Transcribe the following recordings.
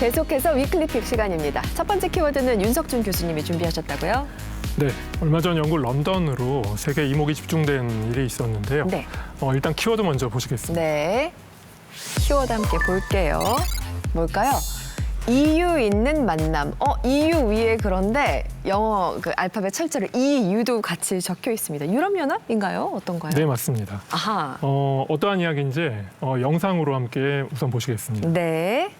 계속해서 위클리픽 시간입니다. 첫 번째 키워드는 윤석준 교수님이 준비하셨다고요? 네, 얼마 전 영국 런던으로 세계 이목이 집중된 일이 있었는데요. 네. 일단 키워드 먼저 보시겠습니다. 네. 키워드 함께 볼게요. 뭘까요? EU 있는 만남. EU 위에 그런데 영어 그 알파벳 철자를 EU도 같이 적혀 있습니다. 유럽연합인가요? 어떤가요? 네, 맞습니다. 아하. 어떠한 이야기인지 영상으로 함께 우선 보시겠습니다. 네.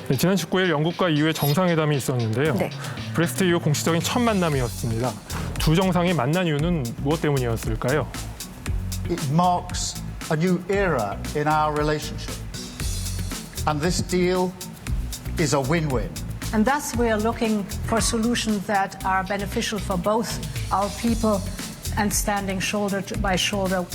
네, 지난 19일 영국과 EU의 정상회담이 있었는데요. 네. 브렉시트 이후 공식적인 첫 만남이었습니다. 두 정상이 만난 이유는 무엇 때문이었을까요? It marks a new era in our relationship. And this deal is a win-win. And thus we are looking for solutions that are beneficial for both our people and standing shoulder by shoulder.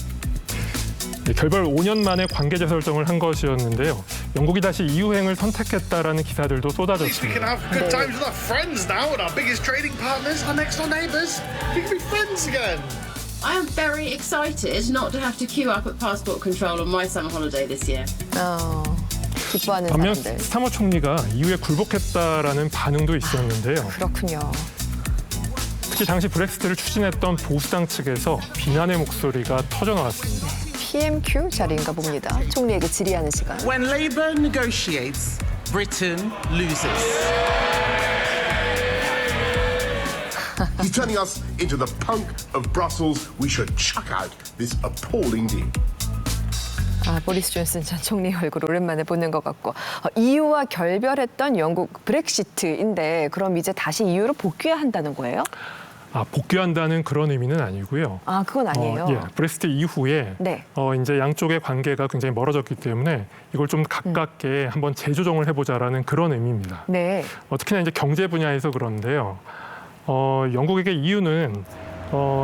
네, 결별 5년 만에 관계 재설정을 한 것이었는데요. 영국이 다시 EU행을 선택했다라는 기사들도 We can 쏟아졌습니다. have good times with our friends now and our biggest trading partners, our next door neighbours. We can be friends again. I am very excited not to have to queue up at passport control on my summer holiday this year. 기뻐하는 반면 사람들. 스타머 총리가 EU에 굴복했다라는 반응도 있었는데요. 그렇군요. 특히 당시 브렉시트를 추진했던 보수당 측에서 비난의 목소리가 터져나왔습니다. PMQ 자리인가 봅니다. 총리에게 질의하는 시간. When Labour negotiates, Britain loses. He's turning us into the punk of Brussels. We should chuck out this appalling deal. 보리스 존슨 전 총리 얼굴 오랜만에 보는 것 같고 EU와 결별했던 영국 브렉시트인데 그럼 이제 다시 EU로 복귀해야 한다는 거예요? 복귀한다는 그런 의미는 아니고요. 그건 아니에요. 브렉시트 이후에 네. 이제 양쪽의 관계가 굉장히 멀어졌기 때문에 이걸 좀 가깝게 한번 재조정을 해보자라는 그런 의미입니다. 네. 특히나 이제 경제 분야에서 그런데요. 영국에게 EU는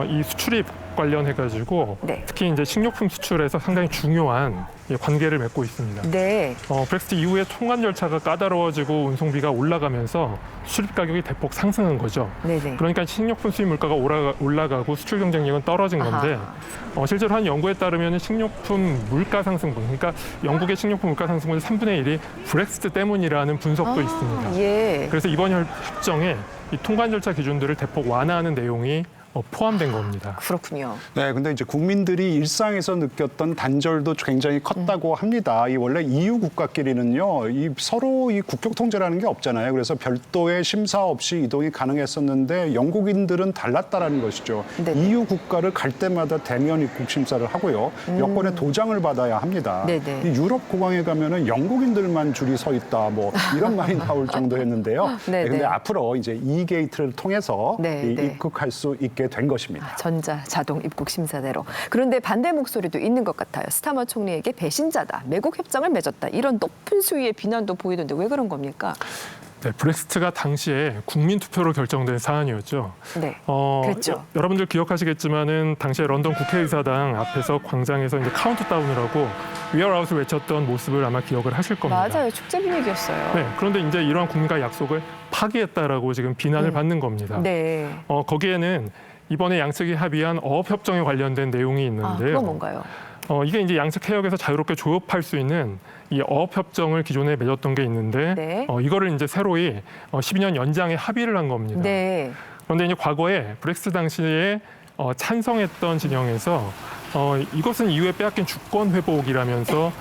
이 수출입 관련해가지고 네. 특히 이제 식료품 수출에서 상당히 중요한 관계를 맺고 있습니다. 네. 브렉시트 이후에 통관 절차가 까다로워지고 운송비가 올라가면서 수출입 가격이 대폭 상승한 거죠. 네네. 그러니까 식료품 수입 물가가 올라가고 수출 경쟁력은 떨어진 건데 실제로 한 연구에 따르면 식료품 물가 상승분, 그러니까 영국의 식료품 물가 상승분의 3분의 1이 브렉시트 때문이라는 분석도 있습니다. 예. 그래서 이번 협정에 이 통관 절차 기준들을 대폭 완화하는 내용이 포함된 겁니다. 그렇군요. 네, 근데 이제 국민들이 일상에서 느꼈던 단절도 굉장히 컸다고 합니다. 이 원래 EU 국가끼리는요, 이 서로 이 국격 통제라는 게 없잖아요. 그래서 별도의 심사 없이 이동이 가능했었는데 영국인들은 달랐다라는 것이죠. 네네. EU 국가를 갈 때마다 대면 입국 심사를 하고요, 여권의 도장을 받아야 합니다. 네네. 이 유럽 공항에 가면은 영국인들만 줄이 서 있다, 뭐 이런 말이 나올 정도였는데요. 네네. 네, 근데 앞으로 이제 E 게이트를 통해서 네, 이 네. 입국할 수 있게 된 것입니다. 전자 자동 입국 심사대로. 그런데 반대 목소리도 있는 것 같아요. 스타머 총리에게 배신자다, 매국 협정을 맺었다. 이런 높은 수위의 비난도 보이던데 왜 그런 겁니까? 네, 브렉시트가 당시에 국민 투표로 결정된 사안이었죠. 네, 그랬죠. 여러분들 기억하시겠지만은 당시에 런던 국회의사당 앞에서 광장에서 이제 카운트다운을 하고 위어라웃을 외쳤던 모습을 아마 기억을 하실 겁니다. 맞아요. 축제 분위기였어요. 네, 그런데 이제 이러한 국민과 약속을 파기했다라고 지금 비난을 받는 겁니다. 네. 거기에는 이번에 양측이 합의한 어업협정에 관련된 내용이 있는데요. 그건 뭔가요? 이게 이제 양측 해역에서 자유롭게 조업할 수 있는 이 어업협정을 기존에 맺었던 게 있는데 네. 이거를 이제 새로이 12년 연장에 합의를 한 겁니다. 네. 그런데 이제 과거에 브렉시트 당시에 찬성했던 진영에서 이것은 이후에 빼앗긴 주권 회복이라면서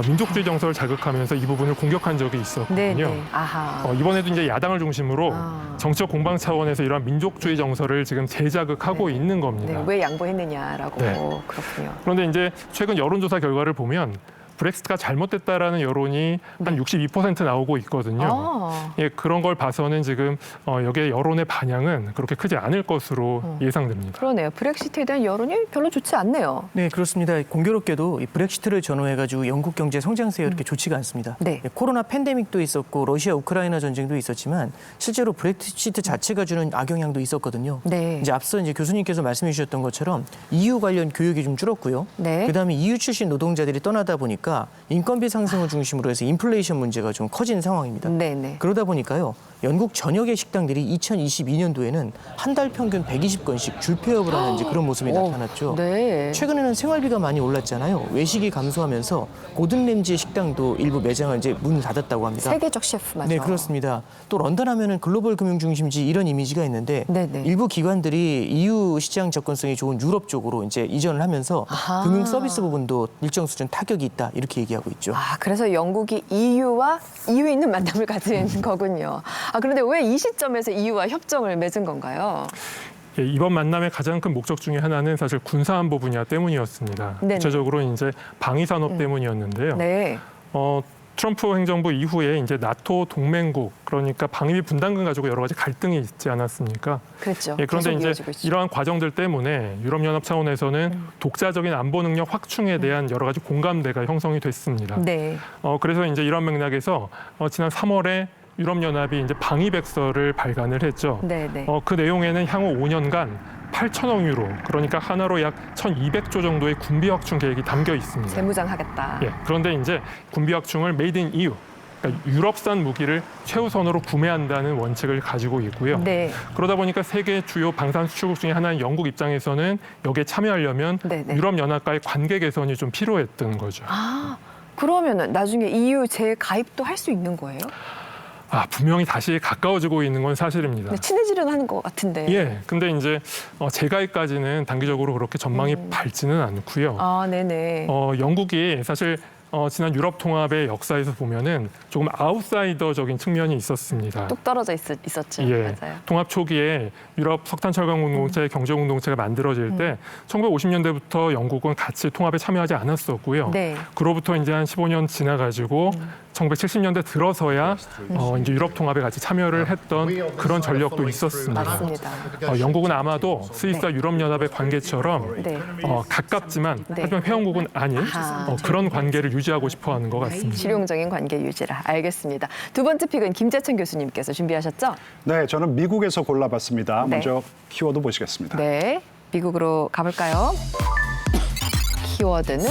민족주의 정서를 자극하면서 이 부분을 공격한 적이 있었거든요. 네, 네. 아하. 이번에도 이제 야당을 중심으로 정치적 공방 차원에서 이러한 민족주의 정서를 지금 재자극하고 있는 겁니다. 네, 왜 양보했느냐라고. 네. 그렇군요. 그런데 이제 최근 여론조사 결과를 보면 브렉시트가 잘못됐다라는 여론이 한 62% 나오고 있거든요. 예, 그런 걸 봐서는 지금 여기에 여론의 반향은 그렇게 크지 않을 것으로 예상됩니다. 그러네요. 브렉시트에 대한 여론이 별로 좋지 않네요. 네, 그렇습니다. 공교롭게도 이 브렉시트를 전후해가지고 영국 경제 성장세가 그렇게 좋지가 않습니다. 네. 코로나 팬데믹도 있었고 러시아 우크라이나 전쟁도 있었지만 실제로 브렉시트 자체가 주는 악영향도 있었거든요. 네. 이제 앞서 이제 교수님께서 말씀해 주셨던 것처럼 EU 관련 교육이 좀 줄었고요. 네. 그다음에 EU 출신 노동자들이 떠나다 보니까 인건비 상승을 중심으로 해서 인플레이션 문제가 좀 커진 상황입니다. 네네. 그러다 보니까요, 영국 전역의 식당들이 2022년도에는 한 달 평균 120건씩 줄 폐업을 하는 이제 그런 모습이 나타났죠. 네. 최근에는 생활비가 많이 올랐잖아요. 외식이 감소하면서 고든 램지의 식당도 일부 매장을 이제 문을 닫았다고 합니다. 세계적 셰프마저. 네, 그렇습니다. 또 런던 하면은 글로벌 금융 중심지 이런 이미지가 있는데 네네. 일부 기관들이 EU 시장 접근성이 좋은 유럽 쪽으로 이제 이전을 하면서 아하. 금융 서비스 부분도 일정 수준 타격이 있다 이렇게 얘기하고 있죠. 아, 그래서 영국이 EU와 이유 있는 만남을 가진 거군요. 아, 그런데 왜 이 시점에서 EU와 협정을 맺은 건가요? 예, 이번 만남의 가장 큰 목적 중에 하나는 사실 군사안보 분야 때문이었습니다. 네네. 구체적으로 이제 방위산업 때문이었는데요. 네. 트럼프 행정부 이후에 이제 나토 동맹국, 그러니까 방위비 분담금 가지고 여러 가지 갈등이 있지 않았습니까? 그렇죠. 예, 그런데 계속 이제 이어지고 있죠. 이러한 과정들 때문에 유럽연합 차원에서는 독자적인 안보 능력 확충에 대한 여러 가지 공감대가 형성이 됐습니다. 네. 그래서 이제 이런 맥락에서 지난 3월에 유럽연합이 이제 방위백서를 발간을 했죠. 네네. 그 내용에는 향후 5년간 8천억 유로, 그러니까 하나로 약 1,200조 정도의 군비 확충 계획이 담겨 있습니다. 재무장하겠다. 예, 그런데 이제 군비 확충을 메이드 인 EU, 그러니까 유럽산 무기를 최우선으로 구매한다는 원칙을 가지고 있고요. 네. 그러다 보니까 세계 주요 방산 수출국 중에 하나인 영국 입장에서는 여기에 참여하려면 네네. 유럽연합과의 관계 개선이 좀 필요했던 거죠. 아, 그러면은 나중에 EU 재가입도 할 수 있는 거예요? 분명히 다시 가까워지고 있는 건 사실입니다. 네, 친해지려는 하는 것 같은데. 예, 근데 이제 재가입까지는 단기적으로 그렇게 전망이 밝지는 않고요. 아, 네네. 영국이 사실 지난 유럽 통합의 역사에서 보면은 조금 아웃사이더적인 측면이 있었습니다. 뚝 떨어져 있었죠. 예, 맞아요. 통합 초기에 유럽 석탄철강 공동체, 경제 공동체가 만들어질 때 1950년대부터 영국은 같이 통합에 참여하지 않았었고요. 네. 그로부터 이제 한 15년 지나가지고 1970년대 들어서야 이제 유럽 통합에 같이 참여를 했던 그런 전력도 있었습니다. 맞습니다. 영국은 아마도 스위스와 유럽연합의 관계처럼 네. 가깝지만 네. 하지만 회원국은 아닌 아하. 그런 관계를 유지하고 싶어하는 것 같습니다. 실용적인 관계 유지라. 알겠습니다. 두 번째 픽은 김재천 교수님께서 준비하셨죠? 네, 저는 미국에서 골라봤습니다. 네. 먼저 키워드 보시겠습니다. 네. 미국으로 가볼까요? 키워드는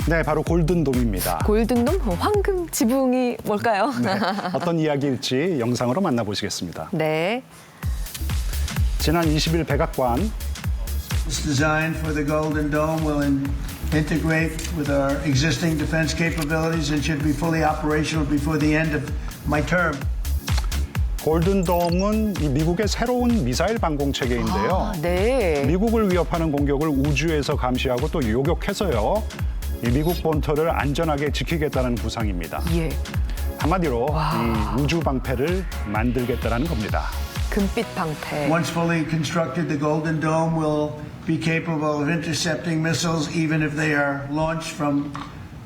네, 바로 골든돔입니다. 골든돔, 황금 지붕이 뭘까요? 네, 어떤 이야기일지 영상으로 만나보시겠습니다. 네. 지난 20일 백악관 It's designed for the Golden Dome will integrate with our existing defense capabilities and should be fully operational before the end of my term. 골든돔은 이 미국의 새로운 미사일 방공 체계인데요. 네. 미국을 위협하는 공격을 우주에서 감시하고 또 요격해서요. 이 미국 본토를 안전하게 지키겠다는 구상입니다. 예. 한마디로 이 우주 방패를 만들겠다는 겁니다. 금빛 방패. Once fully constructed, the Golden Dome will be capable of intercepting missiles even if they are launched from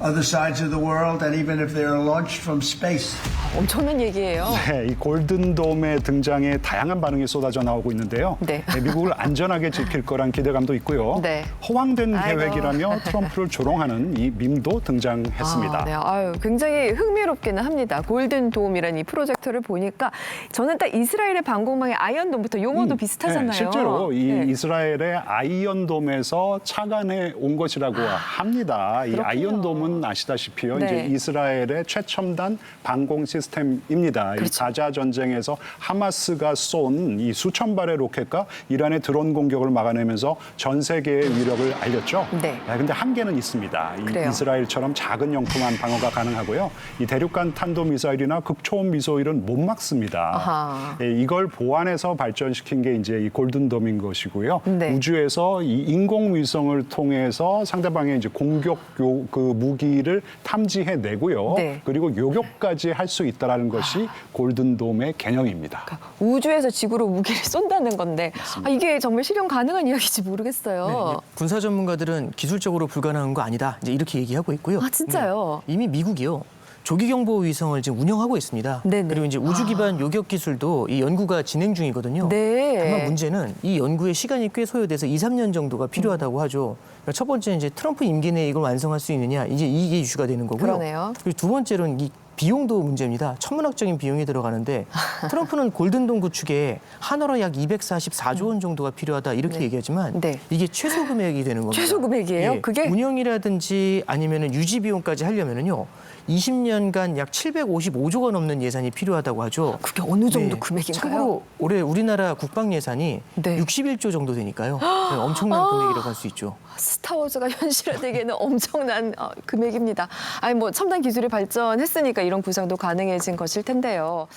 other sides of the world and even if they are launched from space. 엄청난 얘기예요. 네, 이 골든돔의 등장에 다양한 반응이 쏟아져 나오고 있는데요. 네. 미국을 안전하게 지킬 거란 기대감도 있고요. 네. 허황된 아이고. 계획이라며 트럼프를 조롱하는 이 밈도 등장했습니다. 네. 굉장히 흥미롭기는 합니다. 골든돔이라는 이 프로젝트를 보니까 저는 딱 이스라엘의 방공망의 아이언돔부터 용어도 비슷하잖아요. 네, 실제로 이 네. 이스라엘의 아이언돔에서 착안해 온 것이라고 합니다. 이 그렇군요. 아이언돔은 아시다시피요. 네. 이제 이스라엘의 최첨단 방공 시스템입니다. 이 그렇죠. 가자 전쟁에서 하마스가 쏜 이 수천 발의 로켓과 이란의 드론 공격을 막아내면서 전 세계의 위력을 알렸죠. 네. 근데 한계는 있습니다. 이 그래요. 이스라엘처럼 작은 영토만 방어가 가능하고요. 이 대륙간 탄도 미사일이나 극초음 미사일은 못 막습니다. 아하. 이걸 보완해서 발전시킨 게 이제 이 골든돔인 것이고요. 네. 우주에서 이 인공위성을 통해서 상대방의 이제 공격 그 무기를 탐지해내고요. 네. 그리고 요격까지 할 수 있다라는 것이 골든돔의 개념입니다. 우주에서 지구로 무기를 쏜다는 건데 이게 정말 실현 가능한 이야기인지 모르겠어요. 네, 군사 전문가들은 기술적으로 불가능한 거 아니다. 이제 이렇게 얘기하고 있고요. 아, 진짜요? 이미 미국이요. 조기경보 위성을 지금 운영하고 있습니다. 네네. 그리고 이제 우주 기반 요격 기술도 이 연구가 진행 중이거든요. 네. 다만 문제는 이 연구에 시간이 꽤 소요돼서 2, 3년 정도가 필요하다고 하죠. 그러니까 첫 번째는 이제 트럼프 임기 내에 이걸 완성할 수 있느냐, 이제 이게 이슈가 되는 거고요. 그러네요. 그리고 두 번째로는 이 비용도 문제입니다. 천문학적인 비용이 들어가는데 트럼프는 골든돔 구축에 한화로 약 244조 원 정도가 필요하다 이렇게 네. 얘기하지만 네. 이게 최소 금액이 되는 겁니다. 최소 금액이에요? 예, 그게? 운영이라든지 아니면 유지 비용까지 하려면은요. 20년간 약 755조가 넘는 예산이 필요하다고 하죠. 그게 어느 정도 금액인가요? 참고로 올해 우리나라 국방 예산이 네. 61조 정도 되니까요. 네, 엄청난 금액이라고 할 수 있죠. 스타워즈가 현실화되기에는 엄청난 금액입니다. 아니 뭐 첨단 기술이 발전했으니까 이런 구상도 가능해진 것일 텐데요.